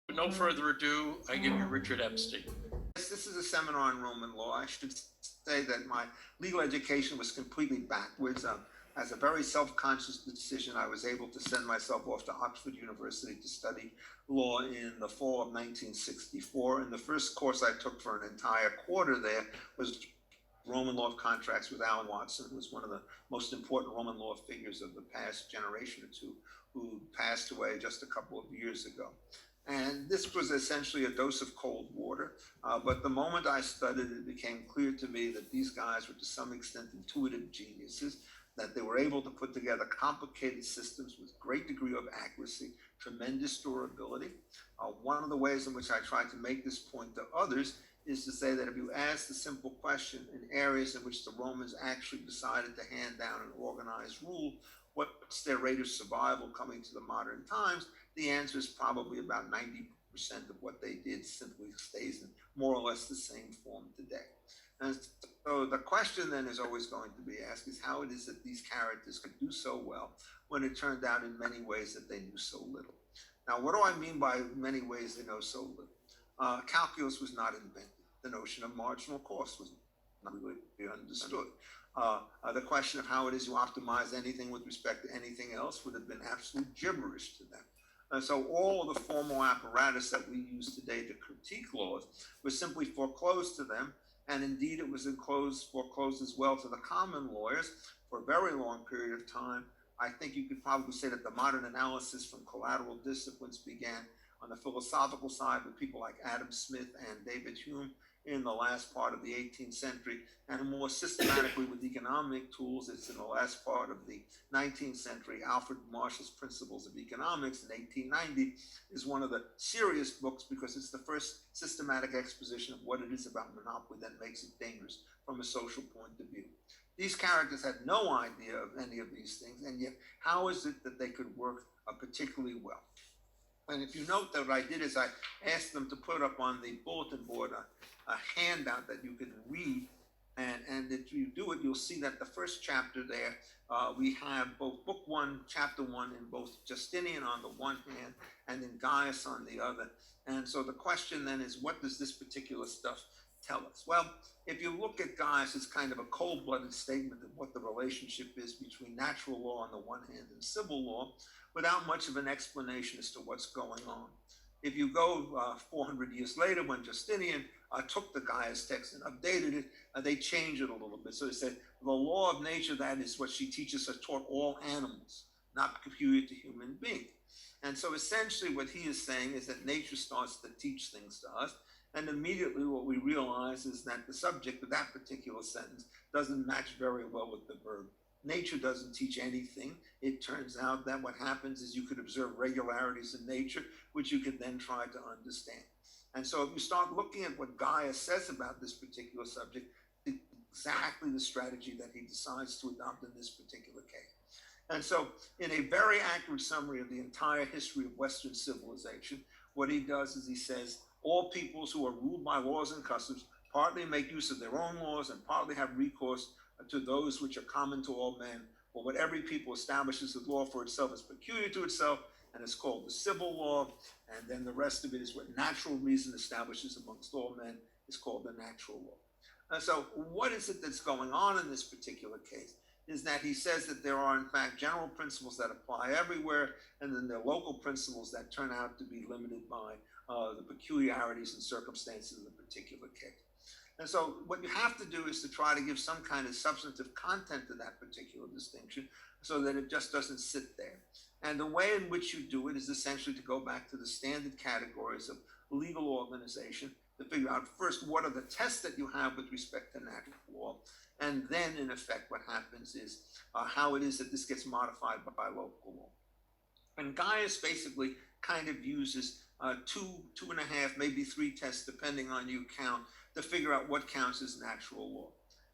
With no further ado, I give you Richard Epstein. This is a seminar on Roman law. I should say that my legal education was completely backwards. As a very self-conscious decision, I was able to send myself off to Oxford University to study law in the fall of 1964. And the first course I took for an entire quarter there was Roman law of contracts with Alan Watson, who was one of the most important Roman law figures of the past generation or two, who passed away just a couple of years ago. And this was essentially a dose of cold water. But the moment I studied, it became clear to me that these guys were to some extent intuitive geniuses, that they were able to put together complicated systems with great degree of accuracy, tremendous durability. One of the ways in which I try to make this point to others is to say that if you ask the simple question in areas in which the Romans actually decided to hand down an organized rule, what's their rate of survival coming to the modern times, the answer is probably about 90% of what they did simply stays in more or less the same form today. And so the question then is always going to be asked is how it is that these characters could do so well when it turned out in many ways that they knew so little. Now, what do I mean by many ways they know so little? Calculus was not invented. The notion of marginal cost was not really understood. The question of how it is you optimize anything with respect to anything else would have been absolute gibberish to them. And so all of the formal apparatus that we use today to critique laws was simply foreclosed to them, and indeed it was foreclosed as well to the common lawyers for a very long period of time. I think you could probably say that the modern analysis from collateral disciplines began on the philosophical side with people like Adam Smith and David Hume in the last part of the 18th century, and more systematically with economic tools, it's in the last part of the 19th century. Alfred Marshall's Principles of Economics in 1890 is one of the serious books because it's the first systematic exposition of what it is about monopoly that makes it dangerous from a social point of view. These characters had no idea of any of these things, and yet how is it that they could work particularly well? And if you note that what I did is I asked them to put up on the bulletin board a handout that you can read. And if you do it, you'll see that the first chapter there, we have both book 1, chapter 1, in both Justinian on the one hand and in Gaius on the other. And so the question then is, what does this particular stuff tell us? Well, if you look at Gaius, it's kind of a cold-blooded statement of what the relationship is between natural law on the one hand and civil law, without much of an explanation as to what's going on. If you go 400 years later, when Justinian took the Gaius text and updated it, they changed it a little bit. So they said, the law of nature, that is what she teaches us, taught all animals, not peculiar to human beings. And so essentially what he is saying is that nature starts to teach things to us, and immediately what we realize is that the subject of that particular sentence doesn't match very well with the verb. Nature doesn't teach anything. It turns out that what happens is you could observe regularities in nature, which you could then try to understand. And so if you start looking at what Gaius says about this particular subject, it's exactly the strategy that he decides to adopt in this particular case. And so in a very accurate summary of the entire history of Western civilization, what he does is he says, all peoples who are ruled by laws and customs partly make use of their own laws and partly have recourse to those which are common to all men, or what every people establishes as law for itself is peculiar to itself, and is called the civil law, and then the rest of it is what natural reason establishes amongst all men is called the natural law. And so what is it that's going on in this particular case is that he says that there are in fact general principles that apply everywhere, and then there are local principles that turn out to be limited by the peculiarities and circumstances of the particular case. And so what you have to do is to try to give some kind of substantive content to that particular distinction so that it just doesn't sit there. And the way in which you do it is essentially to go back to the standard categories of legal organization to figure out first what are the tests that you have with respect to natural law, and then in effect what happens is how it is that this gets modified by local law. And Gaius basically kind of uses 2.5, maybe 3 tests, depending on you count, to figure out what counts as natural law.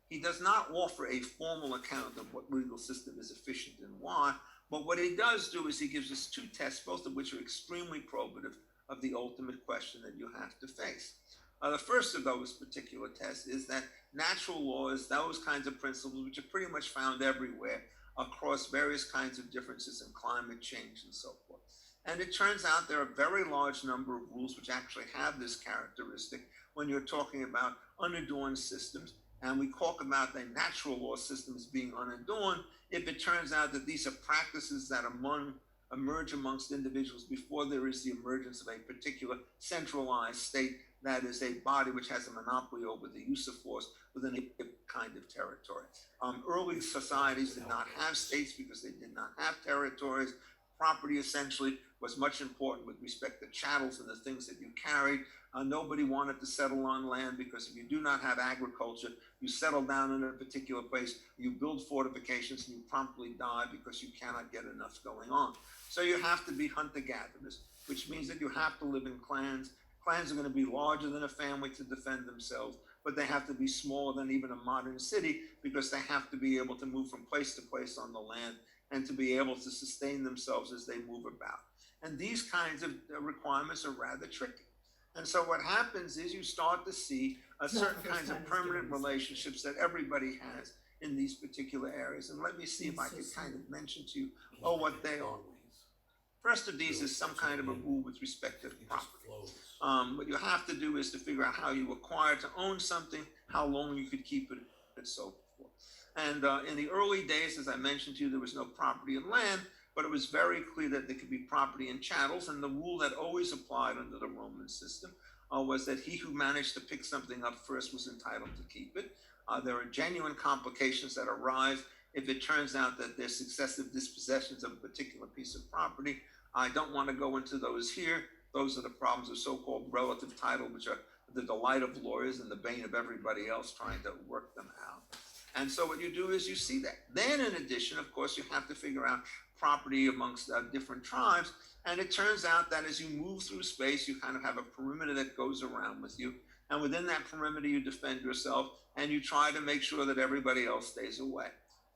He does not offer a formal account of what legal system is efficient and why, but what he does do is he gives us 2 tests, both of which are extremely probative of the ultimate question that you have to face. The first of those particular tests is that natural law is those kinds of principles which are pretty much found everywhere across various kinds of differences in climate change and so forth. And it turns out there are a very large number of rules which actually have this characteristic when you're talking about unadorned systems. And we talk about the natural law systems being unadorned if it turns out that these are practices that emerge amongst individuals before there is the emergence of a particular centralized state that is a body which has a monopoly over the use of force within a kind of territory. Early societies did not have states because they did not have territories. Property essentially was much important with respect to chattels and the things that you carried. Nobody wanted to settle on land because if you do not have agriculture, you settle down in a particular place, you build fortifications, and you promptly die because you cannot get enough going on. So you have to be hunter-gatherers, which means that you have to live in clans. Clans are going to be larger than a family to defend themselves, but they have to be smaller than even a modern city because they have to be able to move from place to place on the land and to be able to sustain themselves as they move about. And these kinds of requirements are rather tricky. And so what happens is you start to see certain kinds of permanent relationships that everybody has in these particular areas. And let me see if I can kind of mention to you, what they are. First of these is some kind of a rule with respect to property. What you have to do is to figure out how you acquire to own something, how long you could keep it, and so forth. And in the early days, as I mentioned to you, there was no property in land, but it was very clear that there could be property in chattels. And the rule that always applied under the Roman system was that he who managed to pick something up first was entitled to keep it. There are genuine complications that arise if it turns out that there's successive dispossessions of a particular piece of property. I don't want to go into those here. Those are the problems of so-called relative title, which are the delight of lawyers and the bane of everybody else trying to work them out. And so what you do is you see that. Then in addition, of course, you have to figure out property amongst different tribes. And it turns out that as you move through space, you kind of have a perimeter that goes around with you. And within that perimeter, you defend yourself and you try to make sure that everybody else stays away.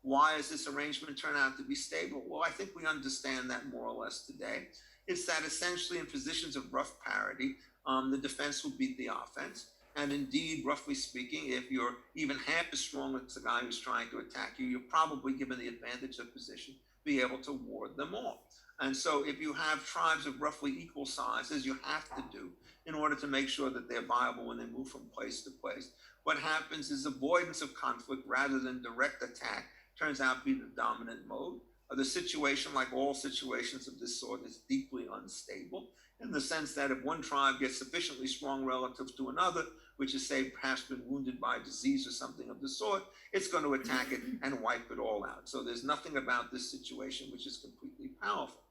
Why does this arrangement turn out to be stable? Well, I think we understand that more or less today. It's that essentially in positions of rough parity, the defense will beat the offense. And indeed, roughly speaking, if you're even half as strong as the guy who's trying to attack you, you're probably given the advantage of position, be able to ward them off. And so if you have tribes of roughly equal sizes, you have to do in order to make sure that they're viable when they move from place to place. What happens is avoidance of conflict rather than direct attack turns out to be the dominant mode. The situation, like all situations of this sort, is deeply unstable in the sense that if one tribe gets sufficiently strong relative to another, which is, say, perhaps been wounded by disease or something of the sort, it's going to attack it and wipe it all out. So there's nothing about this situation which is completely powerful.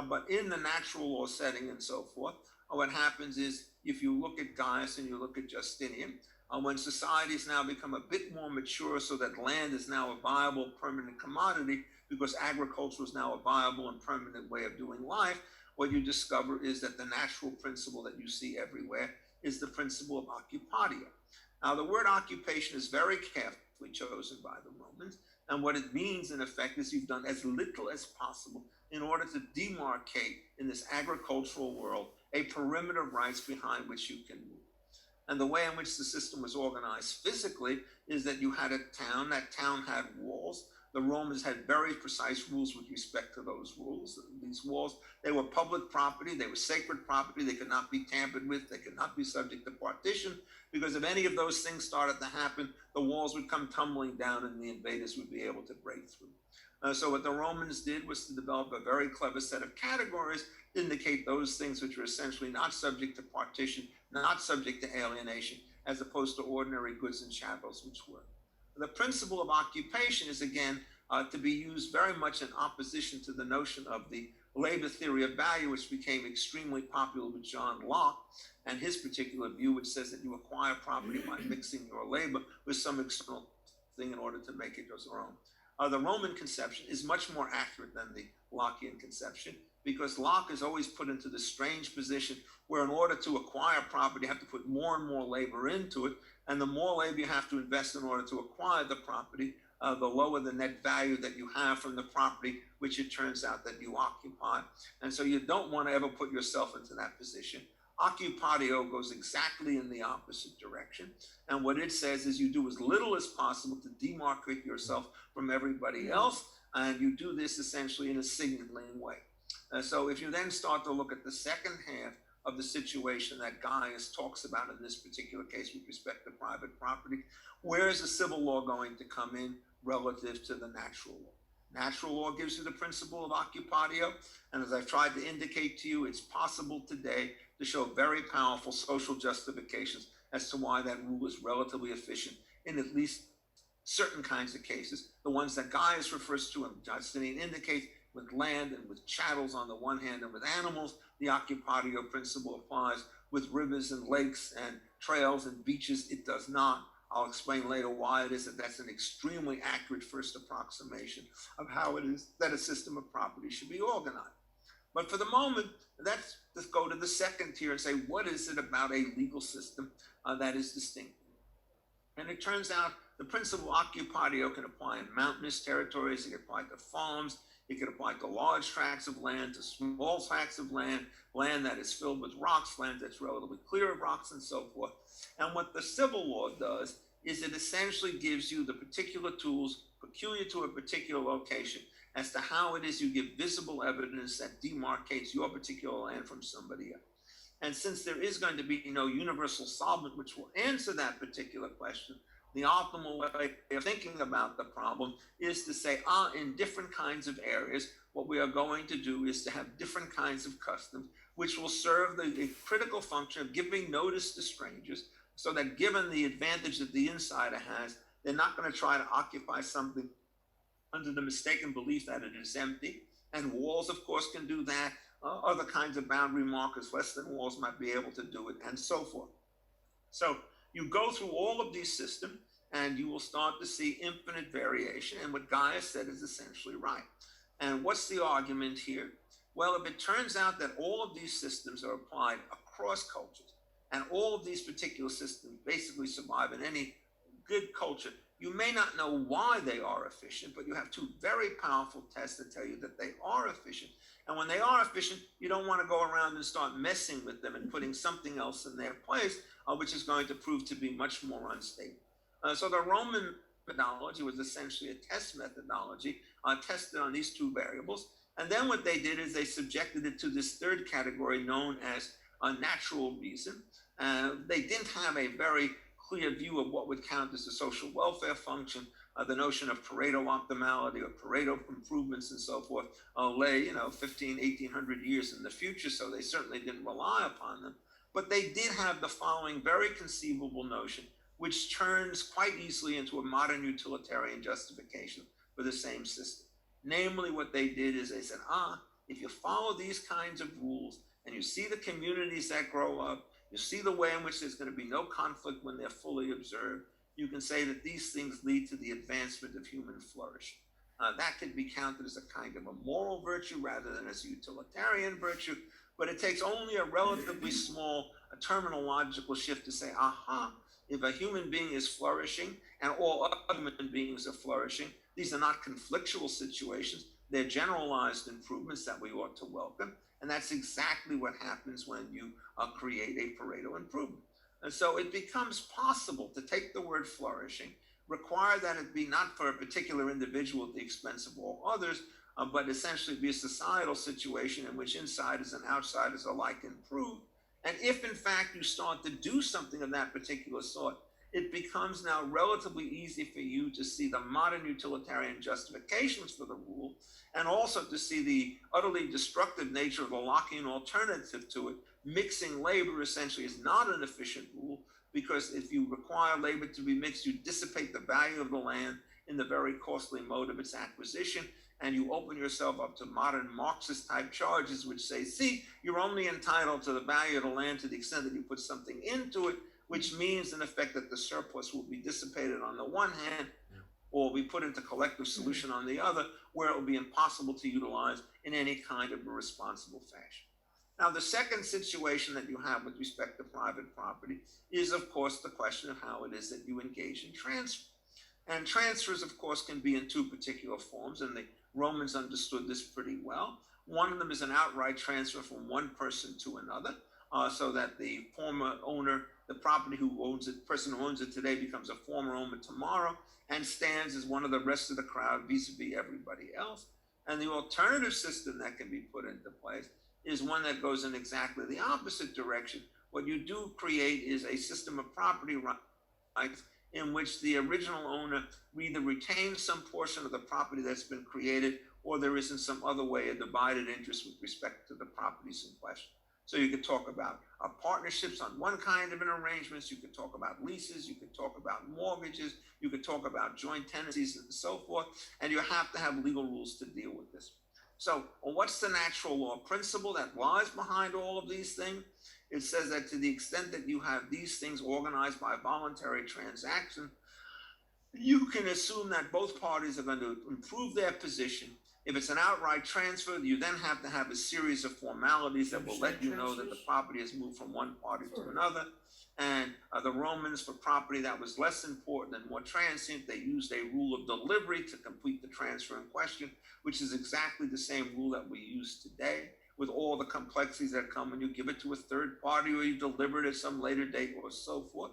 But in the natural law setting and so forth, what happens is if you look at Gaius and you look at Justinian, when societies now become a bit more mature so that land is now a viable permanent commodity because agriculture is now a viable and permanent way of doing life, what you discover is that the natural principle that you see everywhere is the principle of occupatio. Now, the word occupation is very carefully chosen by the Romans, and what it means, in effect, is you've done as little as possible in order to demarcate in this agricultural world a perimeter of rights behind which you can move. And the way in which the system was organized physically is that you had a town, that town had walls. The Romans had very precise rules with respect to those rules. These walls, they were public property, they were sacred property, they could not be tampered with, they could not be subject to partition, because if any of those things started to happen, the walls would come tumbling down and the invaders would be able to break through. So what the Romans did was to develop a very clever set of categories to indicate those things which were essentially not subject to partition, not subject to alienation, as opposed to ordinary goods and chattels, which were. The principle of occupation is, again, to be used very much in opposition to the notion of the labor theory of value, which became extremely popular with John Locke and his particular view, which says that you acquire property by mixing your labor with some external thing in order to make it your own. The Roman conception is much more accurate than the Lockean conception, because Locke is always put into the strange position where in order to acquire property, you have to put more and more labor into it. And the more labor you have to invest in order to acquire the property, the lower the net value that you have from the property, which it turns out that you occupy. And so you don't want to ever put yourself into that position. Occupatio goes exactly in the opposite direction. And what it says is you do as little as possible to demarcate yourself from everybody else. And you do this essentially in a signaling way. So if you then start to look at the second half of the situation that Gaius talks about in this particular case with respect to private property, where is the civil law going to come in relative to the natural law? Natural law gives you the principle of occupatio, and as I've tried to indicate to you, it's possible today to show very powerful social justifications as to why that rule is relatively efficient in at least certain kinds of cases. The ones that Gaius refers to and Justinian indicates, with land and with chattels on the one hand and with animals, the occupatio principle applies. With rivers and lakes and trails and beaches, it does not. I'll explain later why it is that that's an extremely accurate first approximation of how it is that a system of property should be organized. But for the moment, let's go to the second tier and say, what is it about a legal system that is distinct? And it turns out the principle of occupatio can apply in mountainous territories, it can apply to farms, it can apply to large tracts of land, to small tracts of land, land that is filled with rocks, land that's relatively clear of rocks, and so forth. And what the civil law does is it essentially gives you the particular tools peculiar to a particular location as to how it is you give visible evidence that demarcates your particular land from somebody else. And since there is going to be no universal solvent which will answer that particular question, the optimal way of thinking about the problem is to say, in different kinds of areas, what we are going to do is to have different kinds of customs, which will serve the critical function of giving notice to strangers, so that given the advantage that the insider has, they're not going to try to occupy something under the mistaken belief that it is empty. And walls, of course, can do that. Other kinds of boundary markers, less than walls, might be able to do it, and so forth. So you go through all of these systems, and you will start to see infinite variation. And what Gaius said is essentially right. And what's the argument here? Well, if it turns out that all of these systems are applied across cultures, and all of these particular systems basically survive in any good culture, you may not know why they are efficient, but you have two very powerful tests that tell you that they are efficient. And when they are efficient, you don't want to go around and start messing with them and putting something else in their place, which is going to prove to be much more unstable. So the Roman methodology was essentially a test methodology tested on these two variables. And then what they did is they subjected it to this third category known as natural reason. They didn't have a very clear view of what would count as the social welfare function. The notion of Pareto optimality or Pareto improvements and so forth lay, 1,500 years in the future, so they certainly didn't rely upon them. But they did have the following very conceivable notion, which turns quite easily into a modern utilitarian justification for the same system. Namely, what they did is they said, if you follow these kinds of rules and you see the communities that grow up, you see the way in which there's going to be no conflict when they're fully observed, you can say that these things lead to the advancement of human flourishing. That could be counted as a kind of a moral virtue rather than as a utilitarian virtue, but it takes only a relatively small terminological shift to say, if a human being is flourishing and all other human beings are flourishing, these are not conflictual situations. They're generalized improvements that we ought to welcome. And that's exactly what happens when you create a Pareto improvement. And so it becomes possible to take the word flourishing, require that it be not for a particular individual at the expense of all others, but essentially be a societal situation in which insiders and outsiders alike improve. And if in fact you start to do something of that particular sort, it becomes now relatively easy for you to see the modern utilitarian justifications for the rule, and also to see the utterly destructive nature of the Lockean alternative to it. Mixing labor essentially is not an efficient rule, because if you require labor to be mixed, you dissipate the value of the land in the very costly mode of its acquisition, and you open yourself up to modern Marxist type charges which say, see, you're only entitled to the value of the land to the extent that you put something into it, which means in effect that the surplus will be dissipated on the one hand, or be put into collective solution on the other, where it will be impossible to utilize in any kind of a responsible fashion. Now, the second situation that you have with respect to private property is, of course, the question of how it is that you engage in transfer. And transfers, of course, can be in two particular forms, and the Romans understood this pretty well. One of them is an outright transfer from one person to another, so that the former owner, the property who owns it, person who owns it today becomes a former owner tomorrow and stands as one of the rest of the crowd vis-a-vis everybody else. And the alternative system that can be put into place is one that goes in exactly the opposite direction. What you do create is a system of property rights in which the original owner either retains some portion of the property that's been created, or there is in some other way a divided interest with respect to the properties in question. So you could talk about partnerships on one kind of an arrangements, you could talk about leases, you could talk about mortgages, you could talk about joint tenancies and so forth, and you have to have legal rules to deal with this. So what's the natural law principle that lies behind all of these things? It says that to the extent that you have these things organized by voluntary transaction, you can assume that both parties are going to improve their position. If it's an outright transfer, you then have to have a series of formalities that will let you know that the property has moved from one party to another. And the Romans, for property that was less important and more transient, they used a rule of delivery to complete the transfer in question, which is exactly the same rule that we use today, with all the complexities that come when you give it to a third party or you deliver it at some later date or so forth.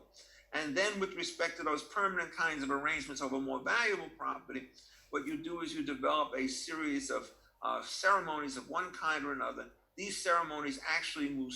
And then with respect to those permanent kinds of arrangements over more valuable property, what you do is you develop a series of ceremonies of one kind or another. These ceremonies actually move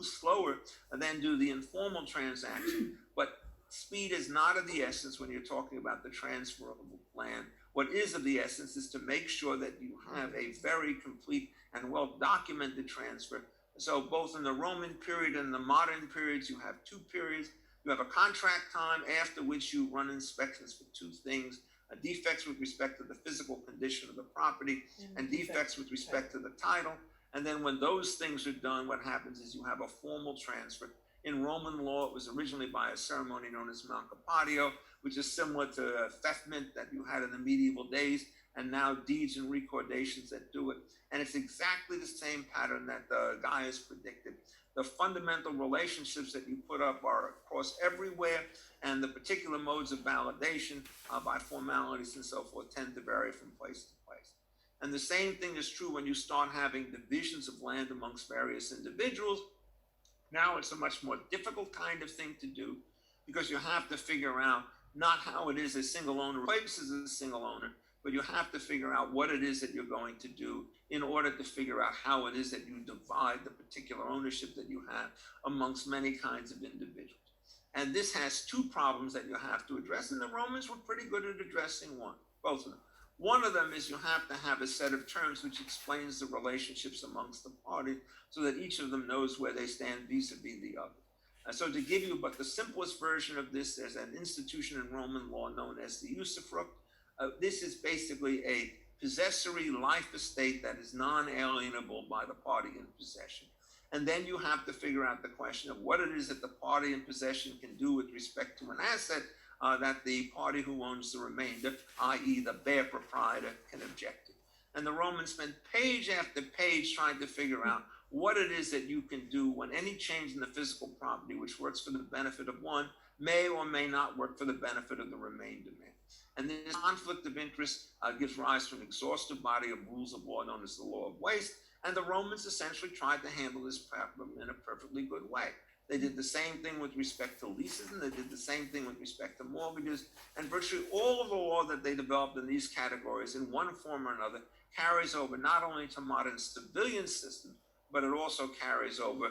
slower than do the informal transaction, but speed is not of the essence when you're talking about the transfer of land. What is of the essence is to make sure that you have a very complete and well-documented transfer. So both in the Roman period and the modern periods, you have two periods. You have a contract time after which you run inspections for two things: defects with respect to the physical condition of the property and defects with respect to the title. And then when those things are done, what happens is you have a formal transfer. In Roman law, it was originally by a ceremony known as Mancipatio, which is similar to theft-mint that you had in the medieval days, and now deeds and recordations that do it. And it's exactly the same pattern that the guy has predicted. The fundamental relationships that you put up are across everywhere, and the particular modes of validation by formalities and so forth tend to vary from place to place. And the same thing is true when you start having divisions of land amongst various individuals. Now it's a much more difficult kind of thing to do, because you have to figure out not how it is a single owner replaces a single owner, but you have to figure out what it is that you're going to do in order to figure out how it is that you divide the particular ownership that you have amongst many kinds of individuals. And this has two problems that you have to address, and the Romans were pretty good at addressing both of them. One of them is you have to have a set of terms which explains the relationships amongst the parties so that each of them knows where they stand vis-a-vis the other. So to give you but the simplest version of this, there's an institution in Roman law known as the usufruct. This is basically a possessory life estate that is non-alienable by the party in possession. And then you have to figure out the question of what it is that the party in possession can do with respect to an asset that the party who owns the remainder, i.e. the bare proprietor, can object to. And the Romans spent page after page trying to figure out what it is that you can do when any change in the physical property which works for the benefit of one may or may not work for the benefit of the remainder. And this conflict of interest gives rise to an exhaustive body of rules of law known as the law of waste. And the Romans essentially tried to handle this problem in a perfectly good way. They did the same thing with respect to leases, and they did the same thing with respect to mortgages. And virtually all of the law that they developed in these categories in one form or another carries over not only to modern civilian systems, but it also carries over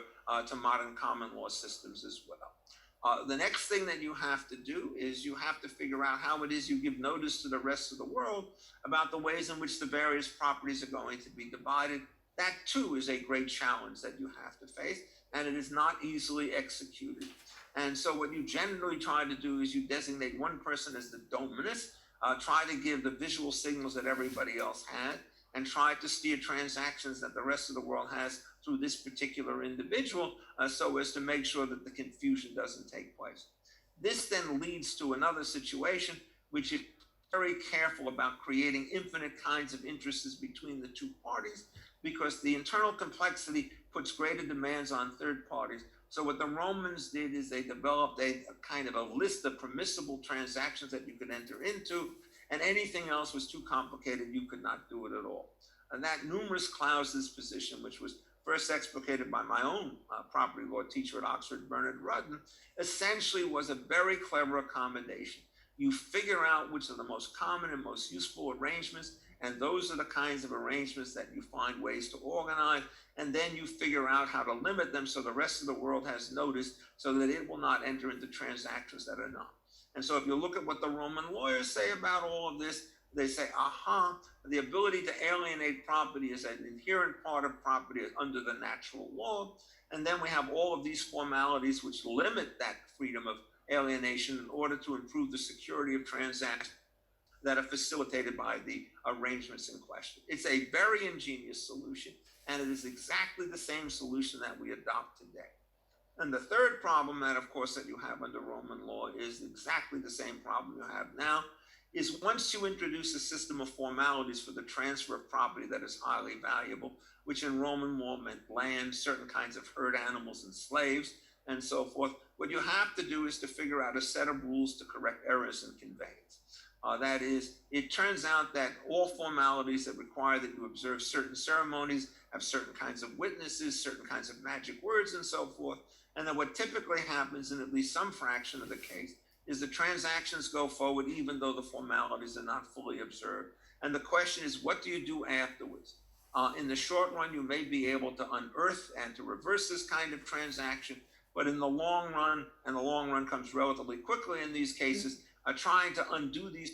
to modern common law systems as well. The next thing that you have to do is you have to figure out how it is you give notice to the rest of the world about the ways in which the various properties are going to be divided. That too is a great challenge that you have to face, and it is not easily executed. And so what you generally try to do is you designate one person as the dominus, try to give the visual signals that everybody else had, and try to steer transactions that the rest of the world has through this particular individual so as to make sure that the confusion doesn't take place. This then leads to another situation, which is very careful about creating infinite kinds of interests between the two parties, because the internal complexity puts greater demands on third parties. So what the Romans did is they developed a kind of a list of permissible transactions that you could enter into, and anything else was too complicated, you could not do it at all. And that numerous clouds this position, which was first explicated by my own property law teacher at Oxford, Bernard Rudden, essentially was a very clever accommodation. You figure out which are the most common and most useful arrangements, And those are the kinds of arrangements that you find ways to organize, and then you figure out how to limit them so the rest of the world has notice so that it will not enter into transactions that are not. And so if you look at what the Roman lawyers say about all of this, they say, the ability to alienate property is an inherent part of property under the natural law. And then we have all of these formalities which limit that freedom of alienation in order to improve the security of transactions that are facilitated by the arrangements in question. It's a very ingenious solution, and it is exactly the same solution that we adopt today. And the third problem that, of course, that you have under Roman law is exactly the same problem you have now, is once you introduce a system of formalities for the transfer of property that is highly valuable, which in Roman law meant land, certain kinds of herd animals and slaves, and so forth, what you have to do is to figure out a set of rules to correct errors in conveyance. That is, it turns out that all formalities that require that you observe certain ceremonies, have certain kinds of witnesses, certain kinds of magic words, and so forth, and that what typically happens in at least some fraction of the case is the transactions go forward even though the formalities are not fully observed. And the question is, what do you do afterwards? In the short run, you may be able to unearth and to reverse this kind of transaction, but in the long run, and the long run comes relatively quickly in these cases, trying to undo these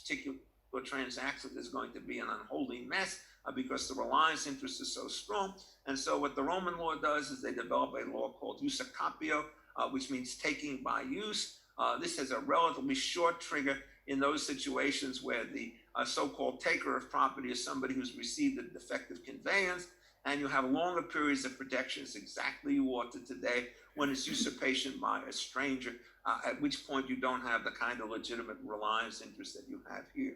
particular transactions is going to be an unholy mess because the reliance interest is so strong. And so what the Roman law does is they develop a law called jus capio, which means taking by use. This has a relatively short trigger in those situations where the so-called taker of property is somebody who's received a defective conveyance, and you have longer periods of protection. It's exactly you ought to today when it's usurpation by a stranger, at which point you don't have the kind of legitimate reliance interest that you have here.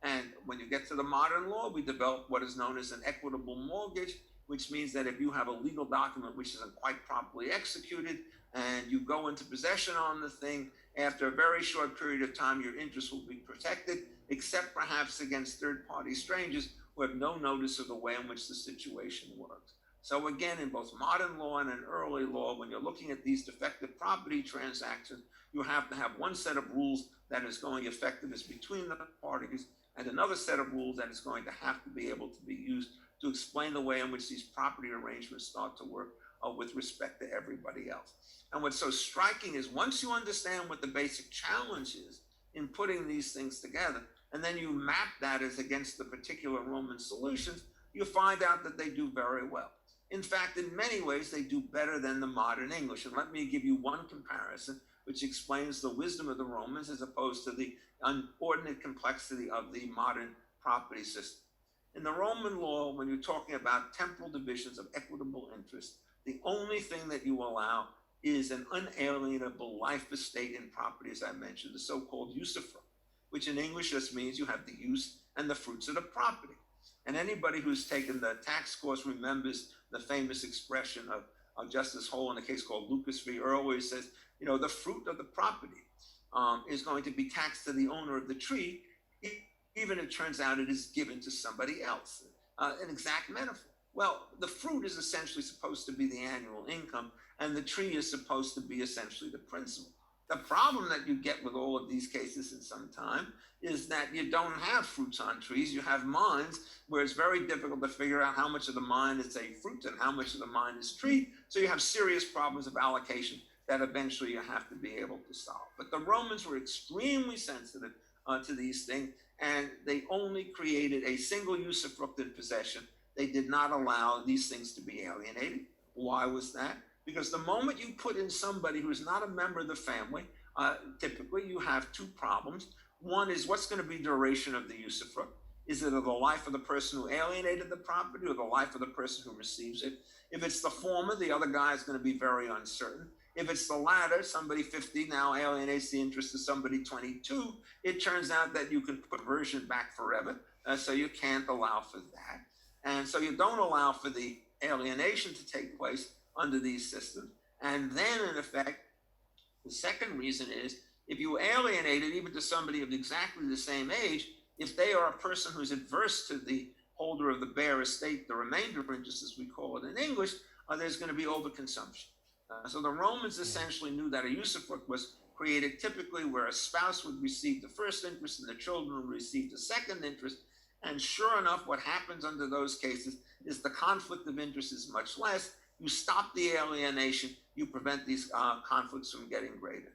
And when you get to the modern law, we develop what is known as an equitable mortgage, which means that if you have a legal document which isn't quite properly executed and you go into possession on the thing, after a very short period of time, your interest will be protected, except perhaps against third-party strangers who have no notice of the way in which the situation works. So again, in both modern law and in early law, when you're looking at these defective property transactions, you have to have one set of rules that is going effectiveness between the parties and another set of rules that is going to have to be able to be used to explain the way in which these property arrangements start to work with respect to everybody else. And what's so striking is once you understand what the basic challenge is in putting these things together, and then you map that as against the particular Roman solutions, you find out that they do very well. In fact, in many ways, they do better than the modern English. And let me give you one comparison which explains the wisdom of the Romans as opposed to the inordinate complexity of the modern property system. In the Roman law, when you're talking about temporal divisions of equitable interest, the only thing that you allow is an unalienable life estate in property, as I mentioned, the so-called usufruct, which in English just means you have the use and the fruits of the property. And anybody who's taken the tax course remembers the famous expression of Justice Hole in a case called Lucas v. Earl, where he says, the fruit of the property is going to be taxed to the owner of the tree, even if it turns out it is given to somebody else. An exact metaphor. Well, the fruit is essentially supposed to be the annual income, and the tree is supposed to be essentially the principal. The problem that you get with all of these cases in some time is that you don't have fruits on trees. You have mines where it's very difficult to figure out how much of the mine is a fruit and how much of the mine is tree. So you have serious problems of allocation that eventually you have to be able to solve. But the Romans were extremely sensitive to these things, and they only created a single usufruct in possession. They did not allow these things to be alienated. Why was that? Because the moment you put in somebody who is not a member of the family, typically you have two problems. One is what's going to be the duration of the usufruct? Is it of the life of the person who alienated the property or the life of the person who receives it? If it's the former, the other guy is going to be very uncertain. If it's the latter, somebody 50 now alienates the interest of somebody 22, it turns out that you can put version back forever, so you can't allow for that. And so you don't allow for the alienation to take place under these systems. And then, in effect, the second reason is if you alienate it even to somebody of exactly the same age, if they are a person who's adverse to the holder of the bare estate, the remainder of interest, as we call it in English, there's going to be overconsumption. So the Romans essentially knew that a usufruct was created typically where a spouse would receive the first interest and the children would receive the second interest. And sure enough, what happens under those cases is the conflict of interest is much less. You stop the alienation, you prevent these conflicts from getting greater.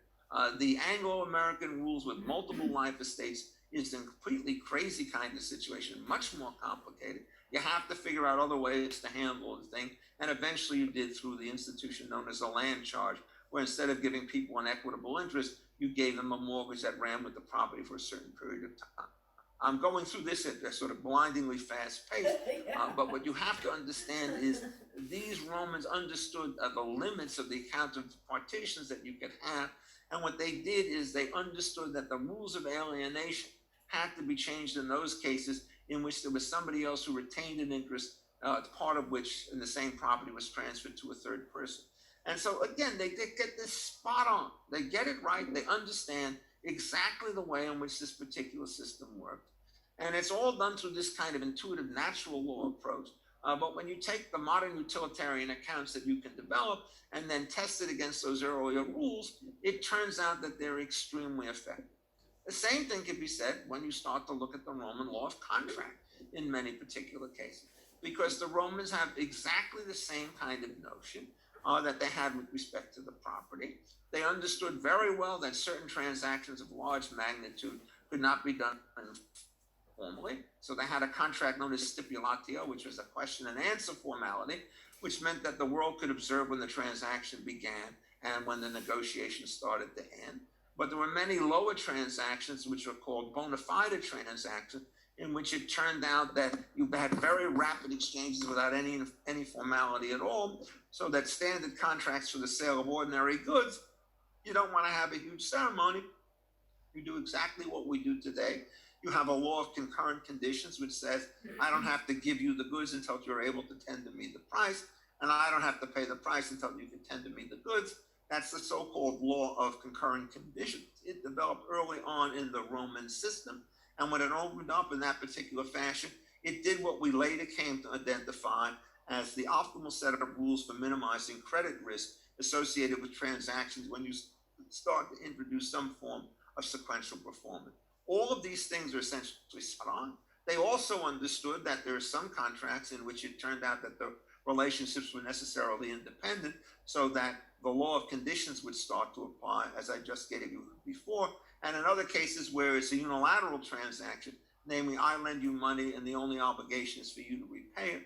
The Anglo-American rules with multiple life estates is a completely crazy kind of situation, much more complicated. You have to figure out other ways to handle the thing. And eventually you did through the institution known as a land charge, where instead of giving people an equitable interest, you gave them a mortgage that ran with the property for a certain period of time. I'm going through this at a sort of blindingly fast pace, but what you have to understand is these Romans understood the limits of the account of partitions that you could have, and what they did is they understood that the rules of alienation had to be changed in those cases in which there was somebody else who retained an interest, part of which in the same property was transferred to a third person. And so again, they get this spot on. They get it right. They understand exactly the way in which this particular system worked. And it's all done through this kind of intuitive natural law approach. But when you take the modern utilitarian accounts that you can develop and then test it against those earlier rules, it turns out that they're extremely effective. The same thing can be said when you start to look at the Roman law of contract in many particular cases, because the Romans have exactly the same kind of notion that they had with respect to the property. They understood very well that certain transactions of large magnitude could not be done formally. So they had a contract known as stipulatio, which was a question and answer formality, which meant that the world could observe when the transaction began and when the negotiation started to end. But there were many lower transactions, which were called bona fide transactions, in which it turned out that you had very rapid exchanges without any formality at all, so that standard contracts for the sale of ordinary goods, you don't want to have a huge ceremony. You do exactly what we do today. You have a law of concurrent conditions, which says, I don't have to give you the goods until you're able to tender me the price, and I don't have to pay the price until you can tender me the goods. That's the so-called law of concurrent conditions. It developed early on in the Roman system, and when it opened up in that particular fashion, it did what we later came to identify as the optimal set of rules for minimizing credit risk associated with transactions when you start to introduce some form of sequential performance. All of these things are essentially spot on. They also understood that there are some contracts in which it turned out that the relationships were necessarily independent, so that the law of conditions would start to apply, as I just gave you before. And in other cases where it's a unilateral transaction, namely I lend you money and the only obligation is for you to repay it,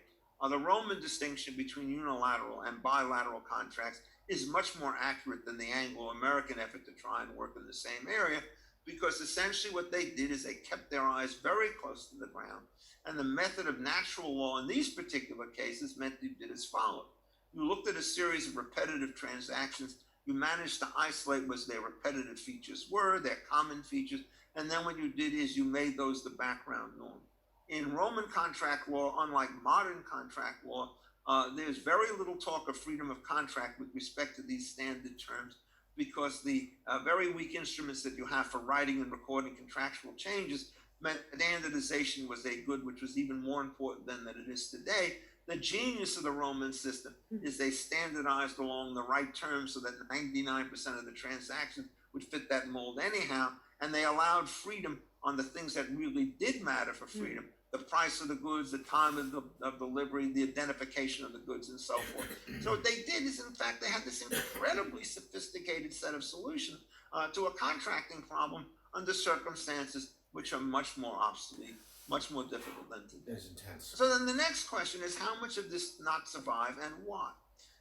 the Roman distinction between unilateral and bilateral contracts is much more accurate than the Anglo-American effort to try and work in the same area, because essentially what they did is they kept their eyes very close to the ground. And the method of natural law in these particular cases meant you did as follows. You looked at a series of repetitive transactions. You managed to isolate what their repetitive features were, their common features, and then what you did is you made those the background norm. In Roman contract law, unlike modern contract law, there's very little talk of freedom of contract with respect to these standard terms, because the very weak instruments that you have for writing and recording contractual changes meant standardization was a good, which was even more important than that it is today. The genius of the Roman system is they standardized along the right terms so that 99% of the transactions would fit that mold anyhow, and they allowed freedom on the things that really did matter for freedom: the price of the goods, the time of delivery, the identification of the goods, and so forth. So what they did is, in fact, they had this incredibly sophisticated set of solutions to a contracting problem under circumstances which are much more obsolete, much more difficult than today. It's intense. So then the next question is, how much of this not survive and why?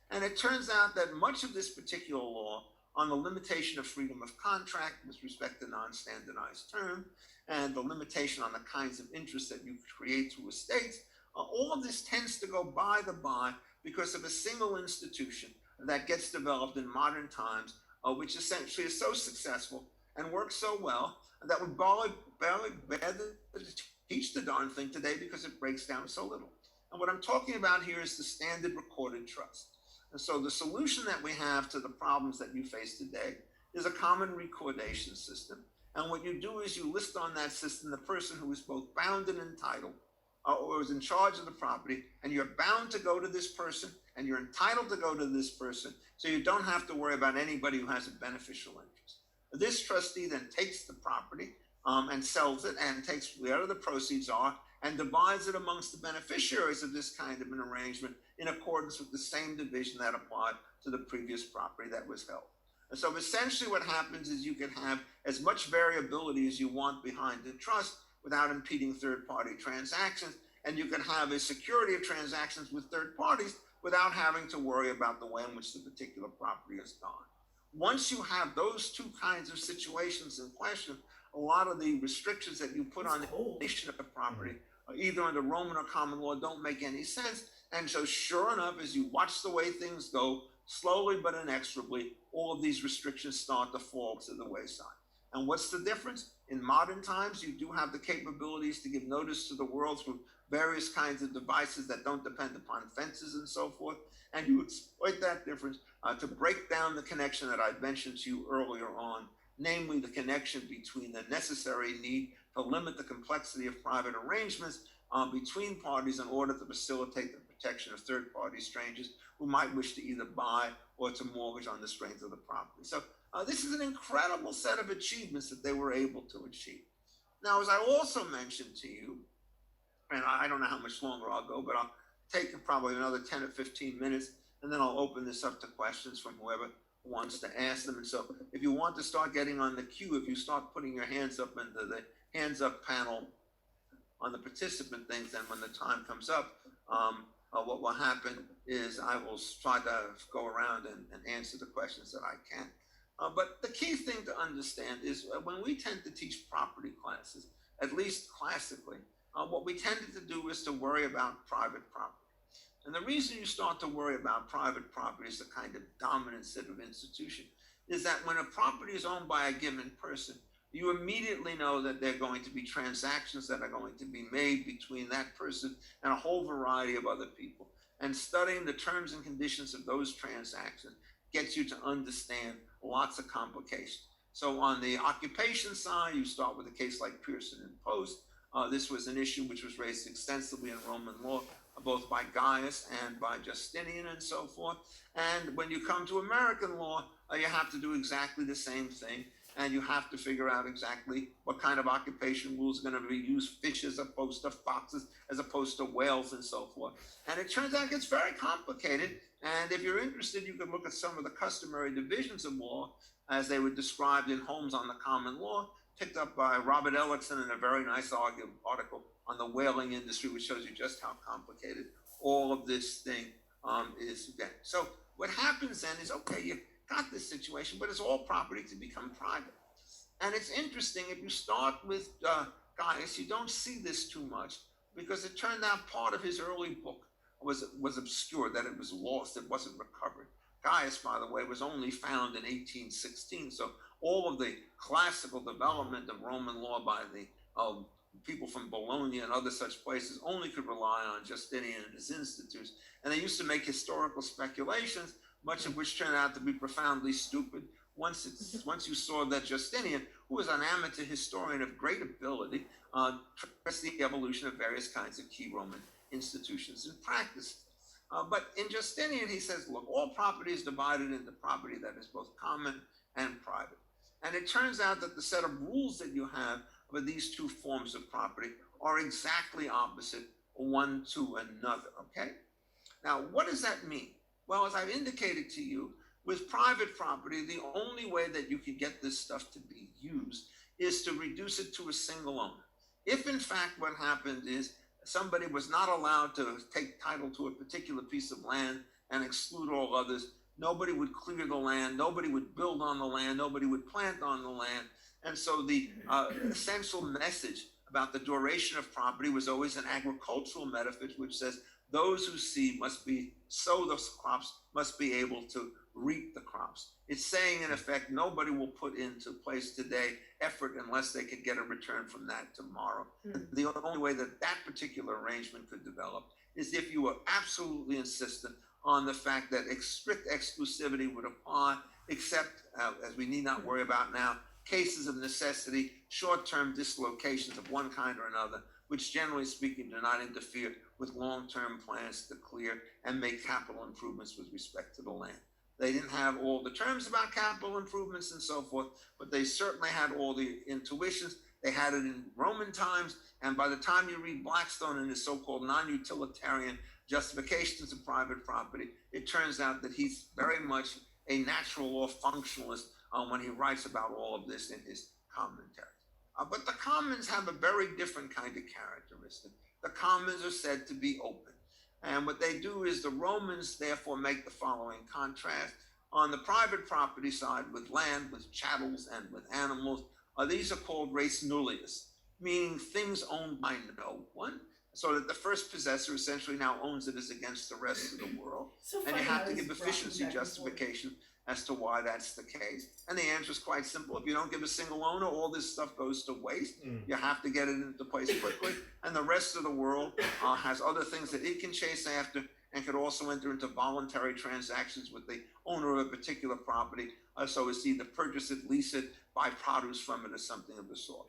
And it turns out that much of this particular law on the limitation of freedom of contract with respect to non-standardized terms, and the limitation on the kinds of interests that you create through estates, all of this tends to go by the by because of a single institution that gets developed in modern times, which essentially is so successful and works so well that would barely teach the darn thing today because it breaks down so little. And what I'm talking about here is the standard recorded trust. And so the solution that we have to the problems that you face today is a common recordation system. And what you do is you list on that system the person who is both bound and entitled, or is in charge of the property, and you're bound to go to this person, and you're entitled to go to this person, so you don't have to worry about anybody who has a beneficial interest. This trustee then takes the property and sells it and takes whatever the proceeds are and divides it amongst the beneficiaries of this kind of an arrangement in accordance with the same division that applied to the previous property that was held. And so essentially what happens is you can have as much variability as you want behind the trust without impeding third-party transactions, and you can have a security of transactions with third parties without having to worry about the way in which the particular property is gone. Once you have those two kinds of situations in question, a lot of the restrictions that you put on the nation of the property, either under Roman or common law, don't make any sense. And so sure enough, as you watch the way things go, slowly but inexorably, all of these restrictions start to fall to the wayside. And what's the difference? In modern times, you do have the capabilities to give notice to the world through various kinds of devices that don't depend upon fences and so forth. And you exploit that difference to break down the connection that I mentioned to you earlier on, namely the connection between the necessary need to limit the complexity of private arrangements between parties in order to facilitate the protection of third-party strangers who might wish to either buy or to mortgage on the strength of the property. So this is an incredible set of achievements that they were able to achieve. Now, as I also mentioned to you, and I don't know how much longer I'll go, but I'll take probably another 10 or 15 minutes, and then I'll open this up to questions from whoever wants to ask them. And so if you want to start getting on the queue, if you start putting your hands up into the hands up panel on the participant things, then when the time comes up, what will happen is I will try to go around and answer the questions that I can. But the key thing to understand is when we tend to teach property classes, at least classically, what we tended to do is to worry about private property. And the reason you start to worry about private property as a kind of dominant set of institution is that when a property is owned by a given person, you immediately know that there are going to be transactions that are going to be made between that person and a whole variety of other people. And studying the terms and conditions of those transactions gets you to understand lots of complications. So on the occupation side, you start with a case like Pearson and Post. This was an issue which was raised extensively in Roman law, both by Gaius and by Justinian and so forth. And when you come to American law, you have to do exactly the same thing. And you have to figure out exactly what kind of occupation rules are going to be used, fish as opposed to foxes, as opposed to whales and so forth. And it turns out it gets very complicated. And if you're interested, you can look at some of the customary divisions of law as they were described in Holmes on the Common Law, picked up by Robert Ellickson in a very nice article on the whaling industry, which shows you just how complicated all of this thing is again. So what happens then is, okay, you got this situation, but it's all property to become private. And it's interesting, if you start with Gaius, you don't see this too much because it turned out part of his early book was obscure, that it was lost, it wasn't recovered. Gaius, by the way, was only found in 1816, so all of the classical development of Roman law by the people from Bologna and other such places only could rely on Justinian and his institutes. And they used to make historical speculations, much of which turned out to be profoundly stupid once you saw that Justinian, who was an amateur historian of great ability, traced the evolution of various kinds of key Roman institutions and practices. But in Justinian, he says, look, all property is divided into property that is both common and private. And it turns out that the set of rules that you have for these two forms of property are exactly opposite one to another, okay? Now, what does that mean? Well, as I've indicated to you, with private property, the only way that you can get this stuff to be used is to reduce it to a single owner. If, in fact, what happened is somebody was not allowed to take title to a particular piece of land and exclude all others, nobody would clear the land, nobody would build on the land, nobody would plant on the land. And so the essential message about the duration of property was always an agricultural metaphor, which says those who seed must be sow the crops, must be able to reap the crops. It's saying, in effect, nobody will put into place today effort unless they could get a return from that tomorrow. The only way that that particular arrangement could develop is if you were absolutely insistent on the fact that strict exclusivity would apply, except, as we need not worry about now, cases of necessity, short-term dislocations of one kind or another, which generally speaking do not interfere with long-term plans to clear and make capital improvements with respect to the land. They didn't have all the terms about capital improvements and so forth, but they certainly had all the intuitions. They had it in Roman times, and by the time you read Blackstone and his so-called non-utilitarian justifications of private property, it turns out that he's very much a natural law functionalist when he writes about all of this in his commentaries. But the commons have a very different kind of characteristic. The commons are said to be open. And what they do is the Romans therefore make the following contrast. On the private property side with land, with chattels, and with animals, these are called res nullius, meaning things owned by no one, so that the first possessor essentially now owns it as against the rest of the world. And you have to give efficiency justification as to why that's the case. And the answer is quite simple. If you don't give a single owner, all this stuff goes to waste. You have to get it into place quickly. And the rest of the world has other things that it can chase after and could also enter into voluntary transactions with the owner of a particular property, so as to either purchase it, lease it, buy produce from it, or something of the sort.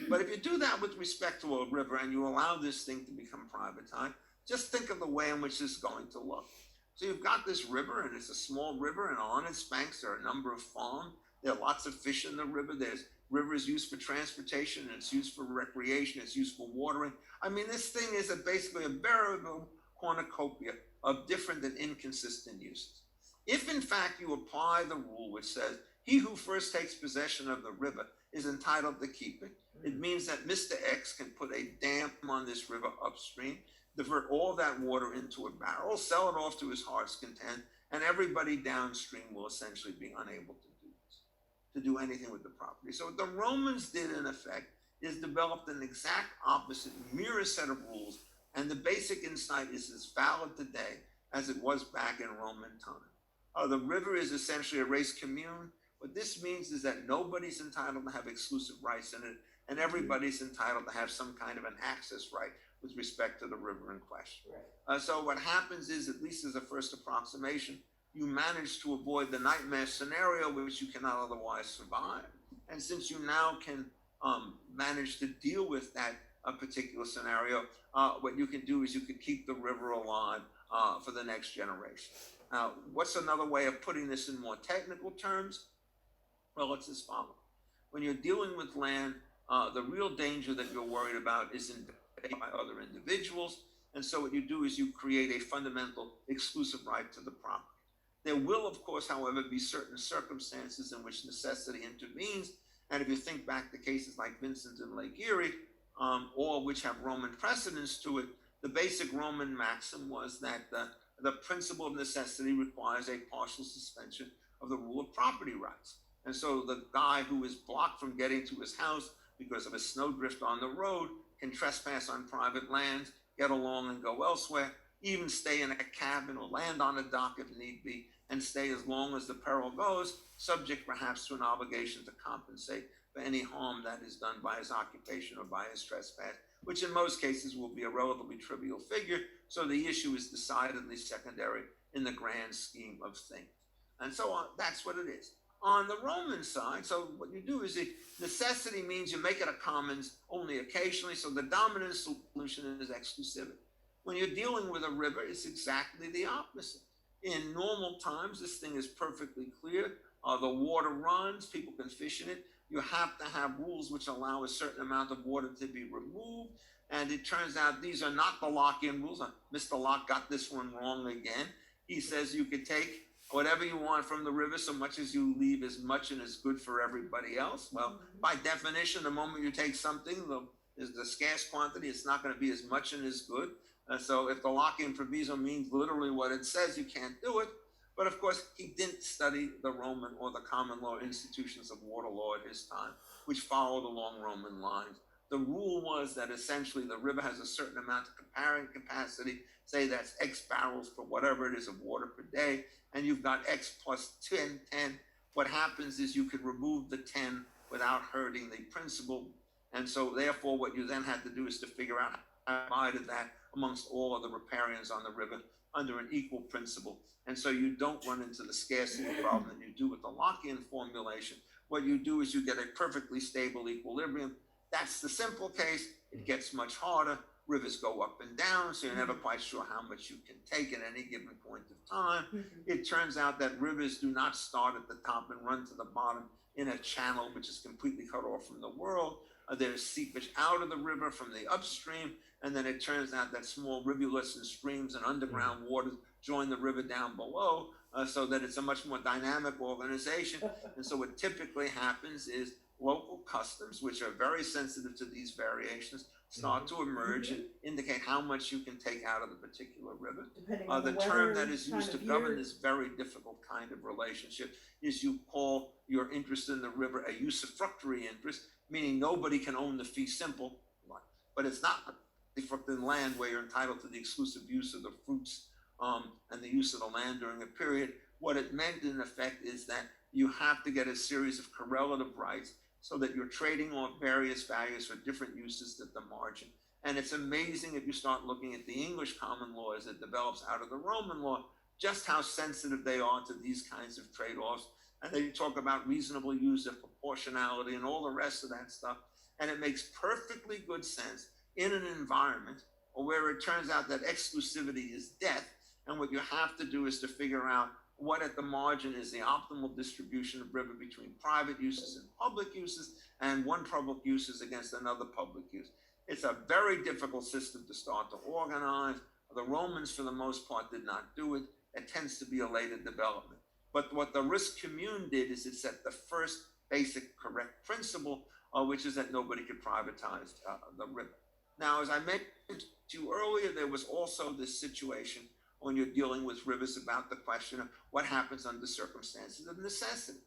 But if you do that with respect to a river and you allow this thing to become privatized, just think of the way in which this is going to look. So you've got this river, and it's a small river, and on its banks there are a number of farms. There are lots of fish in the river. There's rivers used for transportation, and it's used for recreation, it's used for watering. I mean, this thing is basically a veritable cornucopia of different and inconsistent uses. If in fact you apply the rule which says he who first takes possession of the river is entitled to keep it, it means that Mr. X can put a dam on this river upstream, divert all that water into a barrel, sell it off to his heart's content, and everybody downstream will essentially be unable to do this, to do anything with the property. So what the Romans did in effect is developed an exact opposite mirror set of rules, and the basic insight is as valid today as it was back in Roman time. The river is essentially a res commune. What this means is that nobody's entitled to have exclusive rights in it, and everybody's entitled to have some kind of an access right with respect to the river in question. So what happens is, at least as a first approximation, you manage to avoid the nightmare scenario which you cannot otherwise survive. And since you now can manage to deal with that particular scenario, what you can do is you can keep the river alive for the next generation. Now, what's another way of putting this in more technical terms? Well, it's as follows. When you're dealing with land, the real danger that you're worried about is invaded by other individuals. And so what you do is you create a fundamental exclusive right to the property. There will, of course, however, be certain circumstances in which necessity intervenes. And if you think back to cases like Vincent and Lake Erie, all which have Roman precedents to it, the basic Roman maxim was that the principle of necessity requires a partial suspension of the rule of property rights. And so the guy who is blocked from getting to his house because of a snowdrift on the road can trespass on private lands, get along and go elsewhere, even stay in a cabin or land on a dock if need be, and stay as long as the peril goes, subject perhaps to an obligation to compensate for any harm that is done by his occupation or by his trespass, which in most cases will be a relatively trivial figure. So the issue is decidedly secondary in the grand scheme of things. And so on, that's what it is. On the Roman side, so what you do is necessity means you make it a commons only occasionally, so the dominant solution is exclusivity. When you're dealing with a river, it's exactly the opposite. In normal times, this thing is perfectly clear. The water runs, people can fish in it. You have to have rules which allow a certain amount of water to be removed. And it turns out these are not the lock-in rules. Mr. Locke got this one wrong again. He says you could take whatever you want from the river, so much as you leave as much and as good for everybody else. Well, by definition, the moment you take something, is the scarce quantity, it's not going to be as much and as good. So if the lock-in proviso means literally what it says, you can't do it. But of course, he didn't study the Roman or the common law institutions of water law at his time, which followed along Roman lines. The rule was that essentially the river has a certain amount of carrying capacity, say that's X barrels for whatever it is of water per day, and you've got X plus 10. What happens is you could remove the 10 without hurting the principal. And so therefore what you then had to do is to figure out how to divide that amongst all of the riparians on the river under an equal principle. And so you don't run into the scarcity problem that you do with the lock-in formulation. What you do is you get a perfectly stable equilibrium. That's the simple case. It gets much harder. Rivers go up and down, so you're never quite sure how much you can take at any given point of time. It turns out that rivers do not start at the top and run to the bottom in a channel which is completely cut off from the world. There's seepage out of the river from the upstream, and then it turns out that small rivulets and streams and underground waters join the river down below, so that it's a much more dynamic organization. And so what typically happens is local customs, which are very sensitive to these variations, start to emerge and indicate how much you can take out of the particular river. The term that is used to govern this very difficult kind of relationship is you call your interest in the river a usufructuary interest, meaning nobody can own the fee simple, but it's not in land where you're entitled to the exclusive use of the fruits and the use of the land during a period. What it meant in effect is that you have to get a series of correlative rights so that you're trading off various values for different uses at the margin. And it's amazing if you start looking at the English common law as it develops out of the Roman law, just how sensitive they are to these kinds of trade-offs. And they talk about reasonable use of proportionality and all the rest of that stuff. And it makes perfectly good sense in an environment where it turns out that exclusivity is death. And what you have to do is to figure out what at the margin is the optimal distribution of river between private uses and public uses, and one public use is against another public use. It's a very difficult system to start to organize. The Romans, for the most part, did not do it. It tends to be a later development. But what the risk commune did is it set the first basic correct principle, which is that nobody could privatize the river. Now, as I mentioned to you earlier, there was also this situation when you're dealing with rivers about the question of what happens under circumstances of necessity.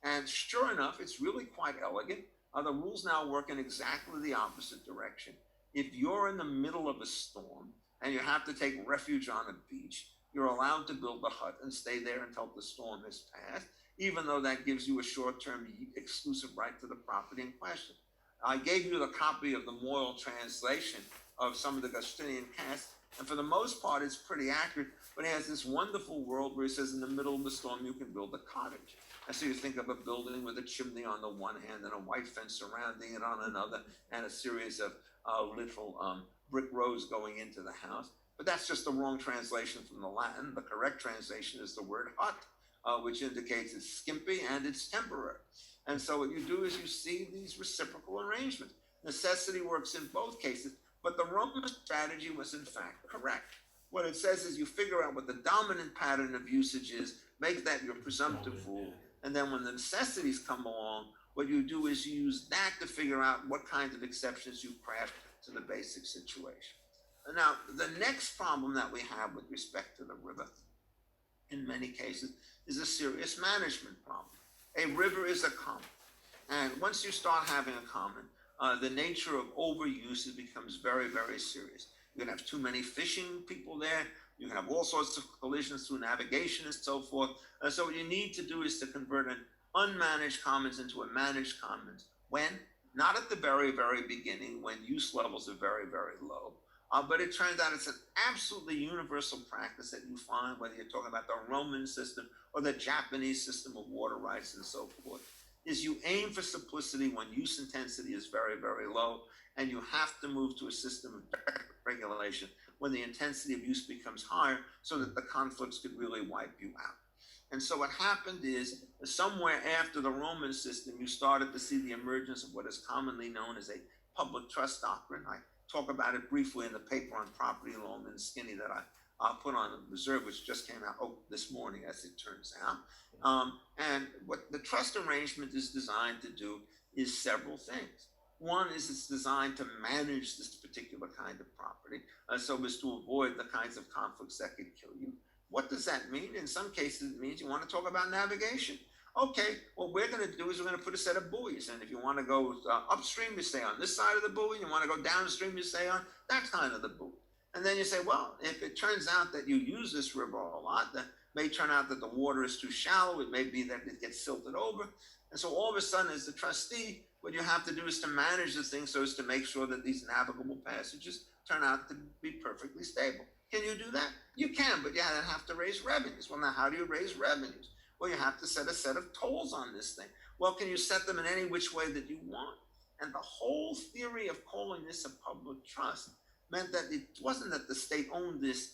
And sure enough, it's really quite elegant. The rules now work in exactly the opposite direction. If you're in the middle of a storm and you have to take refuge on a beach, you're allowed to build a hut and stay there until the storm has passed, even though that gives you a short-term exclusive right to the property in question. I gave you the copy of the Moyle translation of some of the Justinian casts, and for the most part, it's pretty accurate, but it has this wonderful world where it says in the middle of the storm, you can build a cottage. And so you think of a building with a chimney on the one hand and a white fence surrounding it on another, and a series of little brick rows going into the house. But that's just the wrong translation from the Latin. The correct translation is the word hut, which indicates it's skimpy and it's temporary. And so what you do is you see these reciprocal arrangements. Necessity works in both cases, but the Roman strategy was in fact correct. What it says is you figure out what the dominant pattern of usage is, make that your presumptive rule, and then when the necessities come along, what you do is you use that to figure out what kinds of exceptions you craft to the basic situation. Now, the next problem that we have with respect to the river, in many cases, is a serious management problem. A river is a common, and once you start having a common, the nature of overuse becomes very, very serious. You can have too many fishing people there. You can have all sorts of collisions through navigation and so forth. So what you need to do is to convert an unmanaged commons into a managed commons. When? Not at the very, very beginning, when use levels are very, very low. But it turns out it's an absolutely universal practice that you find whether you're talking about the Roman system or the Japanese system of water rights and so forth, is you aim for simplicity when use intensity is very, very low, and you have to move to a system of regulation when the intensity of use becomes higher so that the conflicts could really wipe you out. And so what happened is, somewhere after the Roman system, you started to see the emergence of what is commonly known as a public trust doctrine. I talk about it briefly in the paper on property long and skinny that I put on reserve, which just came out this morning, as it turns out. And what the trust arrangement is designed to do is several things. One is it's designed to manage this particular kind of property so as to avoid the kinds of conflicts that could kill you. What does that mean? In some cases, it means you want to talk about navigation. Okay, what we're going to do is we're going to put a set of buoys. And if you want to go upstream, you stay on this side of the buoy. You want to go downstream, you stay on that kind of the buoy. And then you say, well, if it turns out that you use this river a lot, that may turn out that the water is too shallow. It may be that it gets silted over. And so all of a sudden, as the trustee, what you have to do is to manage this thing so as to make sure that these navigable passages turn out to be perfectly stable. Can you do that? You can, but you have to raise revenues. Well, now, how do you raise revenues? Well, you have to set a set of tolls on this thing. Well, can you set them in any which way that you want? And the whole theory of calling this a public trust meant that it wasn't that the state owned this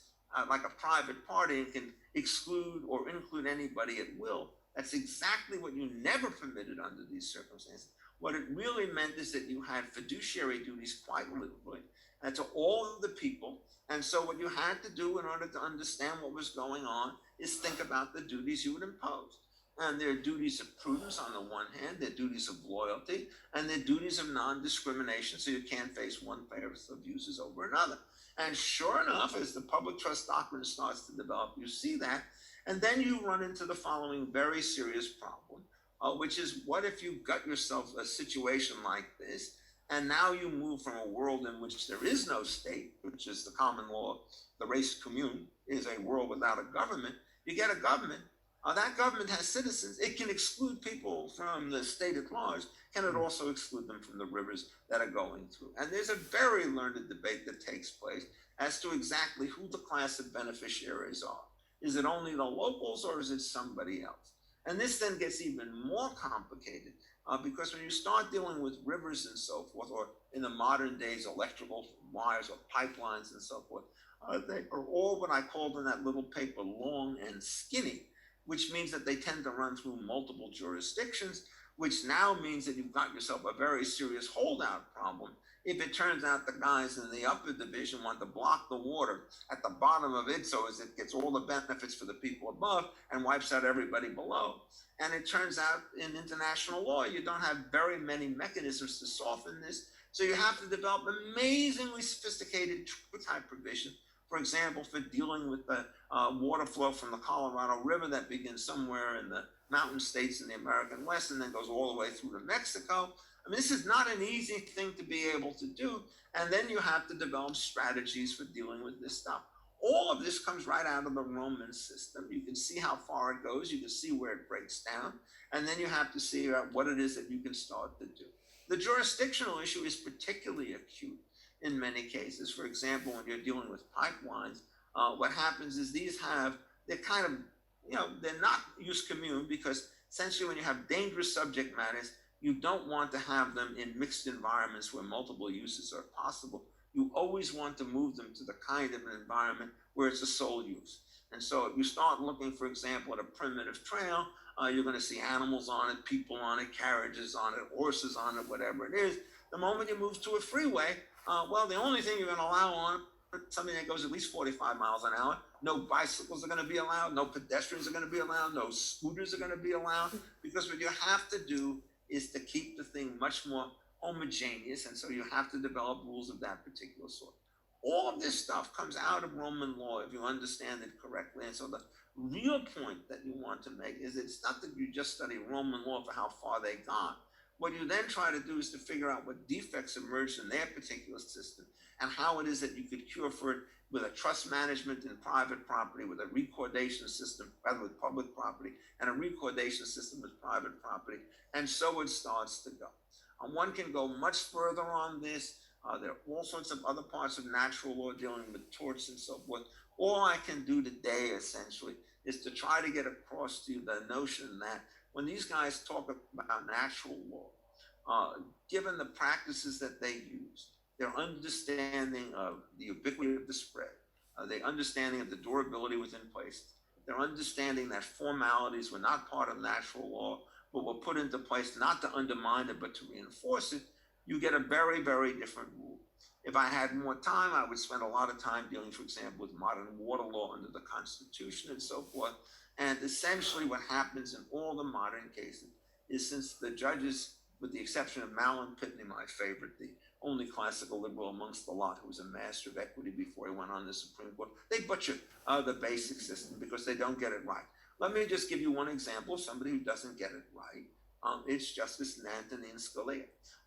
like a private party and can exclude or include anybody at will. That's exactly what you never permitted under these circumstances. What it really meant is that you had fiduciary duties quite literally, and to all of the people. And so what you had to do in order to understand what was going on is think about the duties you would impose. And their duties of prudence on the one hand, their duties of loyalty, and their duties of non-discrimination, so you can't face one pair of uses over another. And sure enough, as the public trust doctrine starts to develop, you see that. And then you run into the following very serious problem, which is what if you got yourself a situation like this, and now you move from a world in which there is no state, which is the common law, the res commune, is a world without a government. You get a government. That government has citizens. It can exclude people from the state at large. Can it also exclude them from the rivers that are going through? And there's a very learned debate that takes place as to exactly who the class of beneficiaries are. Is it only the locals or is it somebody else? And this then gets even more complicated because when you start dealing with rivers and so forth, or in the modern days, electrical wires or pipelines and so forth, they are all what I called in that little paper long and skinny, which means that they tend to run through multiple jurisdictions, which now means that you've got yourself a very serious holdout problem. If it turns out the guys in the upper division want to block the water at the bottom of it so as it gets all the benefits for the people above and wipes out everybody below. And it turns out in international law, you don't have very many mechanisms to soften this. So you have to develop amazingly sophisticated type provision. For example, for dealing with the water flow from the Colorado River that begins somewhere in the mountain states in the American West and then goes all the way through to Mexico. I mean, this is not an easy thing to be able to do. And then you have to develop strategies for dealing with this stuff. All of this comes right out of the Roman system. You can see how far it goes. You can see where it breaks down. And then you have to see what it is that you can start to do. The jurisdictional issue is particularly acute in many cases. For example, when you're dealing with pipelines, what happens is they're kind of, they're not use commune because essentially when you have dangerous subject matters, you don't want to have them in mixed environments where multiple uses are possible. You always want to move them to the kind of an environment where it's a sole use. And so if you start looking, for example, at a primitive trail, you're going to see animals on it, people on it, carriages on it, horses on it, whatever it is. The moment you move to a freeway, the only thing you're going to allow on something that goes at least 45 miles an hour. No bicycles are going to be allowed. No pedestrians are going to be allowed. No scooters are going to be allowed. Because what you have to do is to keep the thing much more homogeneous. And so you have to develop rules of that particular sort. All of this stuff comes out of Roman law if you understand it correctly. And so the real point that you want to make is it's not that you just study Roman law for how far they got. What you then try to do is to figure out what defects emerged in their particular system and how it is that you could cure for it with a trust management in private property, with a recordation system, rather with public property, and a recordation system with private property. And so it starts to go. One can go much further on this. There are all sorts of other parts of natural law dealing with torts and so forth. All I can do today, essentially, is to try to get across to you the notion that when these guys talk about natural law, given the practices that they use, their understanding of the ubiquity of the spread, their understanding of the durability within place, their understanding that formalities were not part of natural law, but were put into place not to undermine it, but to reinforce it, you get a very, very different rule. If I had more time, I would spend a lot of time dealing, for example, with modern water law under the Constitution and so forth. And essentially what happens in all the modern cases is since the judges, with the exception of Malin Pitney, my favorite, the only classical liberal amongst the lot who was a master of equity before he went on the Supreme Court, they butcher the basic system because they don't get it right. Let me just give you one example of somebody who doesn't get it right. It's Justice Antonin Scalia.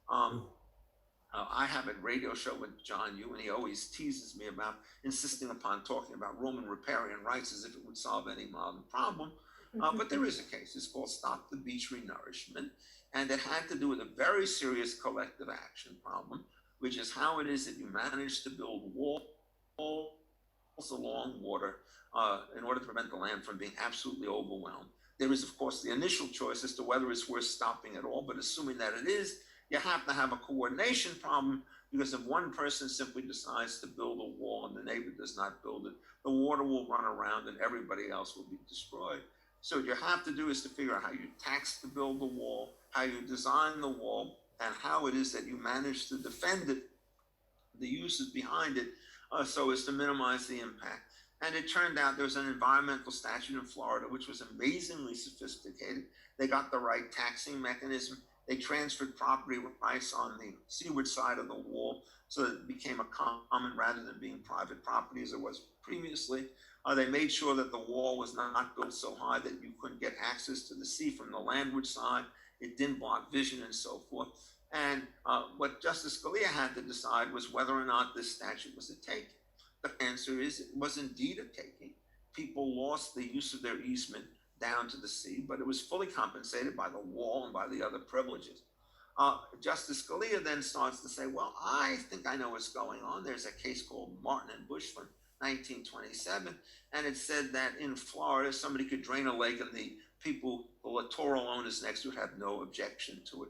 I have a radio show with John Yoo, and he always teases me about insisting upon talking about Roman riparian rights as if it would solve any modern problem. But there is a case. It's called Stop the Beach Renourishment, and it had to do with a very serious collective action problem, which is how it is that you manage to build walls along water in order to prevent the land from being absolutely overwhelmed. There is, of course, the initial choice as to whether it's worth stopping at all, but assuming that it is, you have to have a coordination problem because if one person simply decides to build a wall and the neighbor does not build it, the water will run around and everybody else will be destroyed. So what you have to do is to figure out how you tax to build the wall, how you design the wall, and how it is that you manage to defend it, the uses behind it, so as to minimize the impact. And it turned out there was an environmental statute in Florida which was amazingly sophisticated. They got the right taxing mechanism. They transferred property rights on the seaward side of the wall so that it became a common rather than being private property as it was previously. They made sure that the wall was not built so high that you couldn't get access to the sea from the landward side. It didn't block vision and so forth. And what Justice Scalia had to decide was whether or not this statute was a taking. The answer is it was indeed a taking. People lost the use of their easement down to the sea, but it was fully compensated by the wall and by the other privileges. Justice Scalia then starts to say, well, I think I know what's going on. There's a case called Martin and Bush from 1927, and it said that in Florida, somebody could drain a lake and the people, the littoral owners next to it, have no objection to it.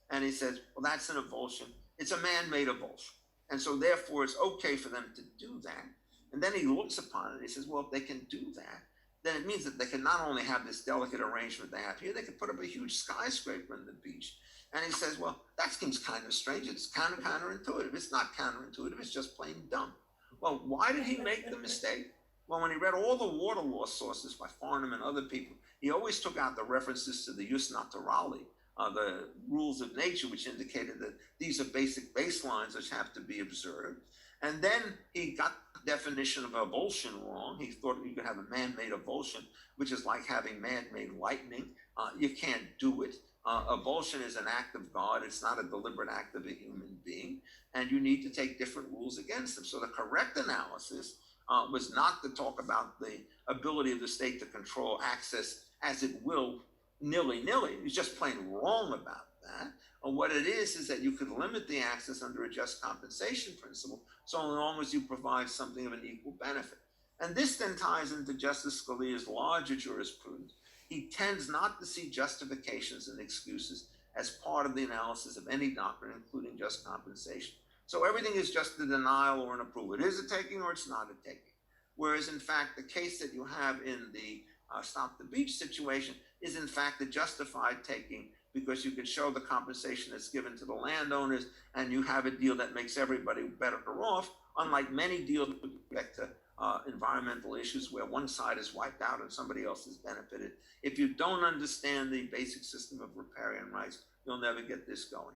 And he says, well, that's an avulsion. It's a man-made avulsion. And so therefore, it's okay for them to do that. And then he looks upon it and he says, well, if they can do that, then it means that they can not only have this delicate arrangement they have here, they could put up a huge skyscraper on the beach. And he says, well, that seems kind of strange. It's kind of counterintuitive. It's not counterintuitive. It's just plain dumb. Well, why did he make the mistake? Well, when he read all the water law sources by Farnham and other people, he always took out the references to the jus naturale, the rules of nature, which indicated that these are basic baselines which have to be observed. And then he got the definition of avulsion wrong. He thought you could have a man-made avulsion, which is like having man-made lightning. You can't do it. Avulsion is an act of God. It's not a deliberate act of a human being. And you need to take different rules against them. So the correct analysis was not to talk about the ability of the state to control access as it will nilly-nilly. It's just plain wrong about that. What it is that you could limit the access under a just compensation principle so long as you provide something of an equal benefit. And this then ties into Justice Scalia's larger jurisprudence. He tends not to see justifications and excuses as part of the analysis of any doctrine, including just compensation. So everything is just a denial or an approval. It is a taking or it's not a taking. Whereas in fact, the case that you have in the Stop the Beach situation is in fact a justified taking because you can show the compensation that's given to the landowners and you have a deal that makes everybody better off, unlike many deals with respect to environmental issues where one side is wiped out and somebody else has benefited. If you don't understand the basic system of riparian rights, you'll never get this going.